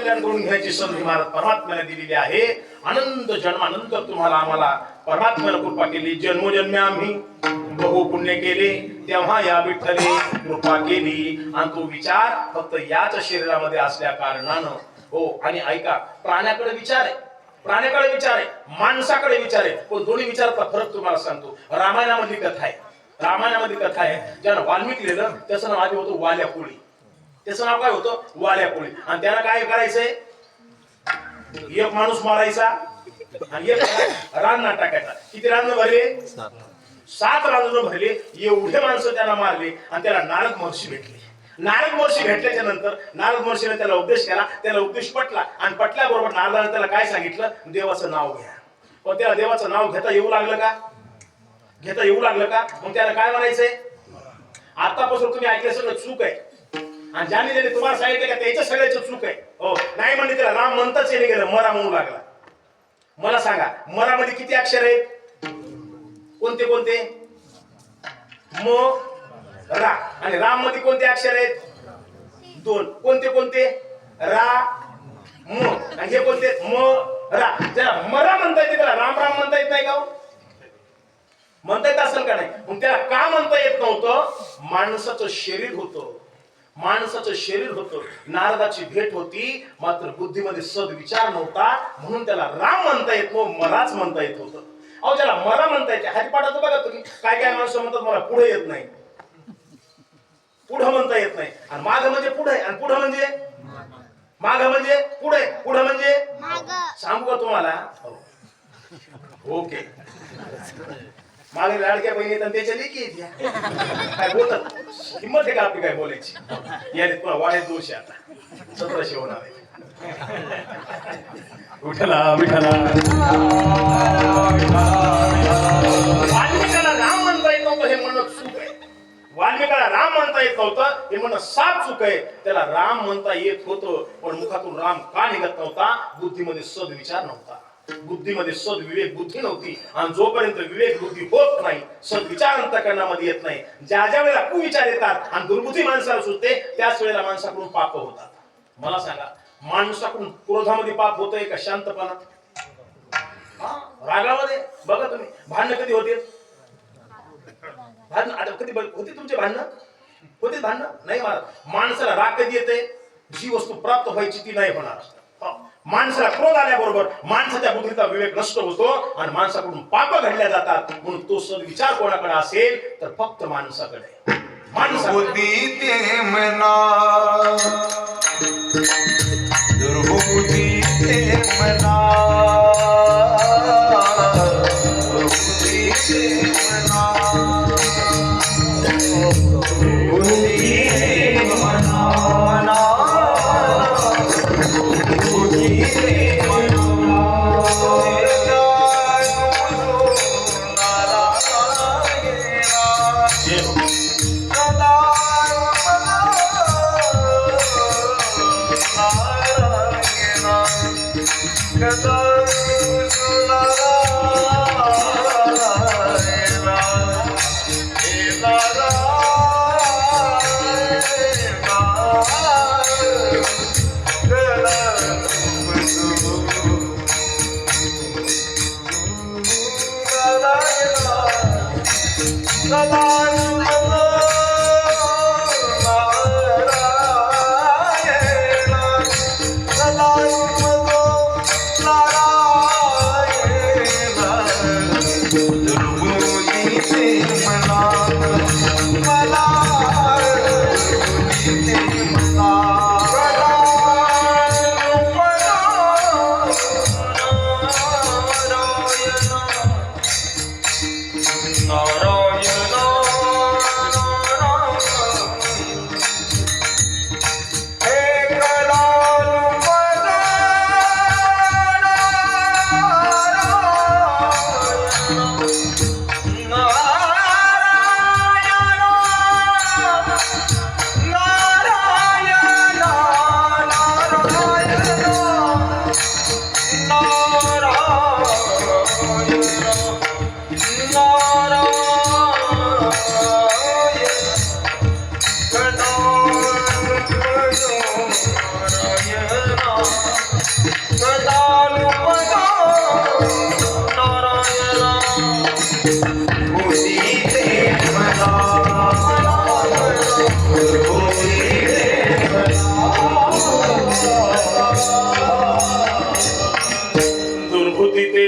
कल्याण करून घेण्याची संधी महाराज परमात्म्याने दिलेली आहे. अनंत जन्मानंतर तुम्हाला आम्हाला परमात्म्याने कृपा केली. जन्मोजन्मी आम्ही बहु पुण्य केले, तेव्हा या विठ्ठले कृपा केली. आणि तो विचार फक्त याच शरीरामध्ये असल्या कारणानं हो. आणि ऐका, प्राण्याकडे विचार आहे, प्राण्याकडे विचार आहे, माणसाकडे विचार आहे, पण दोन्ही विचाराचा फरक तुम्हाला सांगतो. रामायणामधली कथा आहे, रामायणामधली कथा आहे. ज्यानं वाल्मिक लिहिलं त्याचं नाव आधी होतं वाल्या कोळी. त्याचं नाव काय होतं? वाल्या कोळी. आणि त्याला काय करायचंय? एक माणूस मारायचा आणि एक रान ना टाकायचा. किती रान भरले? 7 रान भरले. एवढे माणसं त्याला मारले आणि त्याला नारद महर्षी भेटले. नारद महर्षी भेटल्याच्या नंतर नारद महर्षीने त्याला उपदेश केला. त्याला उपदेश पटला आणि पटल्याबरोबर नारदाने त्याला काय सांगितलं? देवाचं नाव घ्या. पण त्याला देवाचं नाव घेता येऊ लागलं का? घेता येऊ लागलं का? मग त्याला काय म्हणायचंय? आतापासून तुम्ही ऐकलं सगळं चूक आहे. आणि ज्याने ज्याने तुम्हाला सांगितलं का त्याच्या सगळ्याचं चूक आहे. हो नाही म्हणजे त्याला राम म्हणताच येणे गेलं, मरा म्हणू लागला. मला सांगा, मरामध्ये किती अक्षर आहेत? कोणते कोणते? म रा. आणि राम मध्ये कोणते अक्षर आहेत? 2. कोणते कोणते? रा म. आणि हे कोणते? म रा. ज्याला मरा म्हणता येते त्याला राम राम म्हणता येत नाही का? म्हणता येत असेल का नाही? मग त्याला का म्हणता येत नव्हतं? माणसाचं शरीर होतं, माणसाचं शरीर होतं. नारदाची भेट होती, मात्र बुद्धीमध्ये सद्विचार नव्हता, म्हणून त्याला राम म्हणता येत नव्हतं, मराच म्हणता येत होतं. अहो ज्याला मरा म्हणता येते, हरिपाठाचं बघा तुम्ही, काय काय माणसं म्हणतात मला पुढे येत नाही, पुढं म्हणता येत नाही. आणि माग म्हणजे पुढे, आणि पुढं म्हणजे माग म्हणजे पुढे, पुढं म्हणजे सांगू का तुम्हाला? ओके. मागे लाडक्या बहिणी येतात त्याच्या लेकी येत्या, काय बोलतात? हिंमत आहे का आपली काय बोलायची? याने पुन्हा वाढे दोष आहे. आता 1700 होणार आहे. विठ्ठला विठ्ठला. वाल्मिकाला राम म्हणता येत नव्हतं हे म्हणणं चूक आहे. वाल्मिकाला राम म्हणता येत नव्हतं हे म्हणणं साफ चूक आहे. त्याला राम म्हणता येत होतं, पण मुखातून राम का निघत नव्हता? बुद्धीमध्ये सद्विचार नव्हता, बुद्धीमध्ये सद्विवेक बुद्धी नव्हती. आणि जोपर्यंत विवेक बुद्धी होत नाही, सद्विचार अंतःकरणामध्ये येत नाही, ज्या ज्या वेळेला कुविचार येतात आणि दुर्बुद्धी माणसाला सुचते, त्याच वेळेला माणसाकडून पाप होतात. मला सांगा, माणसाकडून क्रोधामध्ये पाप होतंय का शांतपणा? रागामध्ये बघा तुम्ही, भांडण कधी होते? भांडण आता कधी होते तुमचे? भांडण होते? भांडण नाही महाराज. माणसाला राग कधी येते? जी वस्तू प्राप्त व्हायची ती नाही होणार. माणसाला क्रोध आल्याबरोबर माणसाच्या बुद्धीचा विवेक नष्ट होतो आणि माणसाकडून पाप घडल्या जातात. म्हणून तो सद्विचार कोणाकडे असेल तर फक्त माणसाकडे. दुर्बुद्धी ते मना, दुर्बुद्धी ते मना, दुर्बुद्धी ते मना, दुर्बुद्धी ते मना, दुर्बुद्धी ते मना. Narayana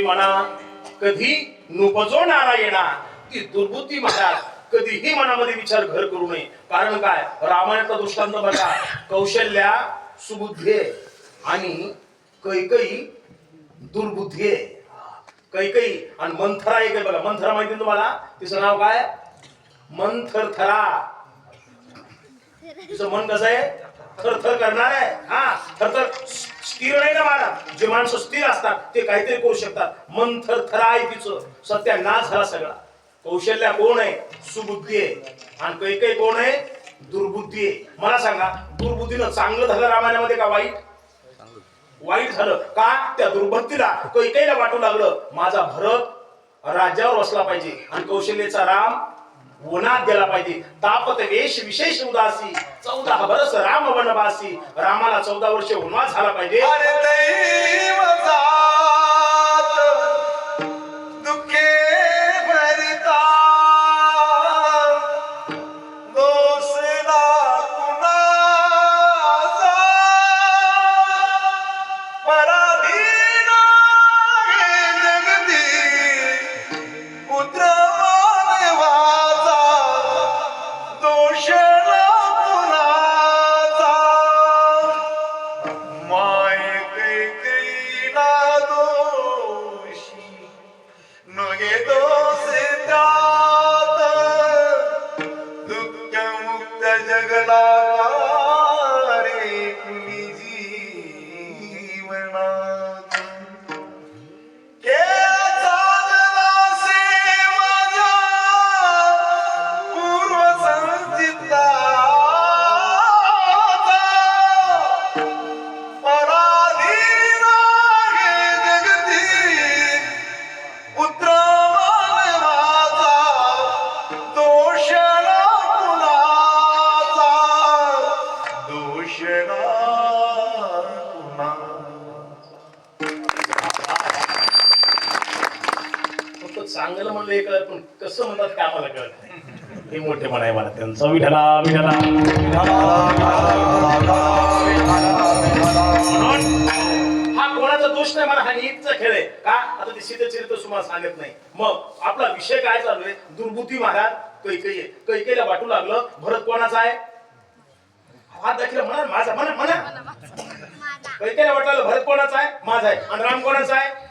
म्हणा कधी नुपजो नारायणा. ती दुर्बुद्धी महाराज कधीही मनामध्ये विचार घर करू नये. कारण काय, रामायणाचा दृष्टांत बघा. कौशल्या सुबुद्धी आहे आणि कैकई दुर्बुद्धी आहे. कैकई आणि मंथरा एक आहे बघा. मंथरा माहिती आहे तुम्हाला? तिचं नाव काय? मंथरथरा. तिचं मन कसं आहे? थरथर करणार आहे. हा, थरथर स्थिर नाही ना महाराज. जे माणसं स्थिर असतात ते काहीतरी करू शकतात. मन थरथरा आहे तिचं. सत्यानाश झाला सगळा. कौशल्या कोण आहे? सुबुद्धी आहे. आणि कैकई कोण आहे? दुर्बुद्धी आहे. मला सांगा, दुर्बुद्धीनं चांगलं झालं रामायणामध्ये का वाईट? वाईट झालं का? त्या दुर्बुद्धीला कैकईला वाटू लागलं माझा भरत राज्यावर बसला पाहिजे आणि कौशल्याचा राम वनात गेला पाहिजे. तापत वेश विशेष उदासी 14 वर्ष राम वनवासी. रामाला 14 वर्ष वनवास झाला पाहिजे. अरे दैव जात दुखे भरिता दोष ना कुणाचा पराधीन हे जगती पुत्र मानवाचा दोष ना कुणाचा माय कैकईला दोषी नगे दोष त्यात दुःख मुक्त जगला रे कुणी जीवनात. के चालला से माझ्या पूर्वसंचिताचा पराधीन हे जगती पुत्र मानवाचा दोष ना कुणाचा दोष ना फक्त चांगलं म्हणलं हे कळत पण कसं म्हणतात काय आम्हाला कळत नाही. हे मोठे म्हणाय मला त्यांचं. विठला विठला. म्हणून हा कोणाचा दोष नाही मला. हा नीतचा खेळ आहे का? आता ते सीतेचरित्र तुम्हाला सांगत नाही. मग आपला विषय काय चालू आहे? दुर्बुद्धी महाराज कैकई आहे. कैकईला वाटू लागलं भरत कोणाचा आहे? हात दाखिला म्हणा माझा. म्हणा म्हणा. कैकईला वाटलं भरत कोणाचा आहे? माझा आहे. आणि राम कोणाचा आहे?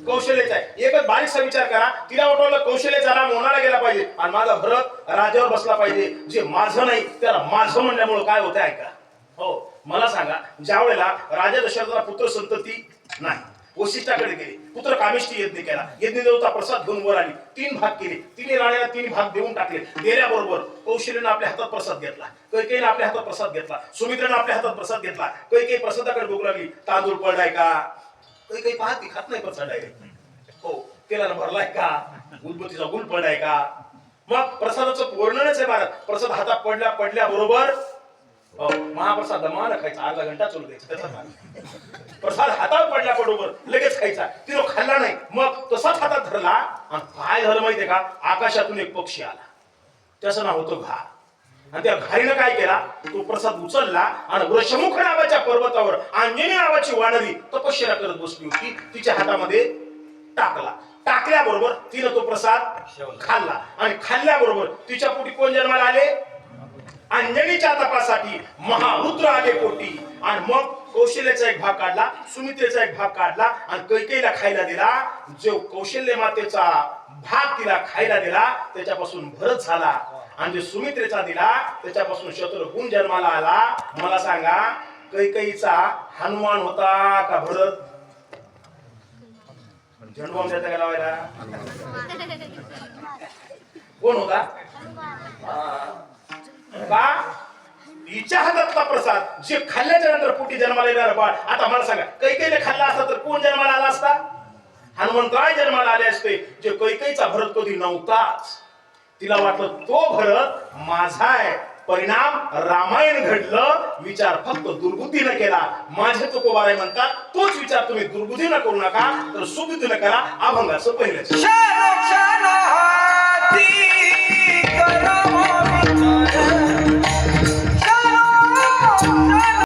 कौशल्याचा आहे. एकच बारीकसा विचार करा. तिला वाटवलं कौशल्याचा राम होणारा गेला पाहिजे आणि माझा भरत राज्यावर बसला पाहिजे. जे माझं नाही त्याला माझं म्हणल्यामुळे काय होतं ऐका. हो, मला सांगा, ज्या वेळेला राजा दशरथाला पुत्र संतती नाही, वशिष्ठाकडे गेले, पुत्र कामेष्टी यज्ञ केला. यज्ञ देवता प्रसाद घेऊन वर आली. 3 भाग केले. 3 राण्याला 3 भाग देऊन टाकले. देण्याबरोबर कौशल्यानं आपल्या हातात प्रसाद घेतला. कैकेयीनं आपल्या हातात प्रसाद घेतला. सुमित्रेनं आपल्या हातात प्रसाद घेतला. कैकेयी प्रसादाकडे बघू लागली. तांदूळ पडलाय का? कैकेयी पाहती, खात नाही प्रसाद डायरेक्ट. हो, तेलानं भरलाय का? उदबत्तीचा गुल पडलाय का? मग प्रसादाचं वर्णनच आहे महाराज. प्रसाद हातात पडल्याबरोबर महाप्रसाद दमानं खायचा. अर्धा घंटा चालू द्यायचा त्याचा. प्रसाद हातात पडल्याबरोबर लगेच खायचा. तिने खाल्ला नाही. मग तसाच हातात धरला आणि काय झालं माहितीये का? आकाशातून एक पक्षी आला. त्याचं नाव होतं घार. आणि त्या घारीनं काय केला? तो प्रसाद उचलला आणि वृषमुख नावाच्या पर्वतावर अंजनी नावाची वानरी तपश्चर्या करत बसली होती. तिच्या हातामध्ये टाकला. टाकल्याबरोबर तिनं तो प्रसाद खाल्ला आणि खाल्ल्याबरोबर तिच्या पोटी कोण जन्माला आले? अंजनीच्या तपासाठी महारुद्र आले पोटी. आणि मग कौशल्याचा एक भाग काढला, सुमित्रेचा एक भाग काढला आणि कैकेयीला खायला दिला. जो कौशल्य मातेचा भाग तिला खायला दिला त्याच्यापासून भरत झाला आणि जे सुमित्रेचा दिला त्याच्यापासून शत्रुघ्न जन्माला आला. मला सांगा, कैकेयीचा हनुमान होता का भरत? झंडबॉम्ब देता का लावायला? कोण होता? का? हिच्या हातातला प्रसाद जे खाल्ल्याच्या नंतर पोटी जन्माला येणार बाळ. आता मला सांगा, कैकेयीने खाल्ला असता तर कोण जन्माला आला असता? हनुमंतराय जन्माला आले असते. जे कैकेयीचा भरत कधी नव्हताच. तिला वाटलं तो भरत माझा आहे. परिणाम रामायण घडलं. विचार फक्त दुर्बुद्धीने केला. माझे तुकोबाराय म्हणतात तोच विचार तुम्ही दुर्बुद्धीने करू नका तर सुबुद्धीने करा. अभंगाचं पहिलं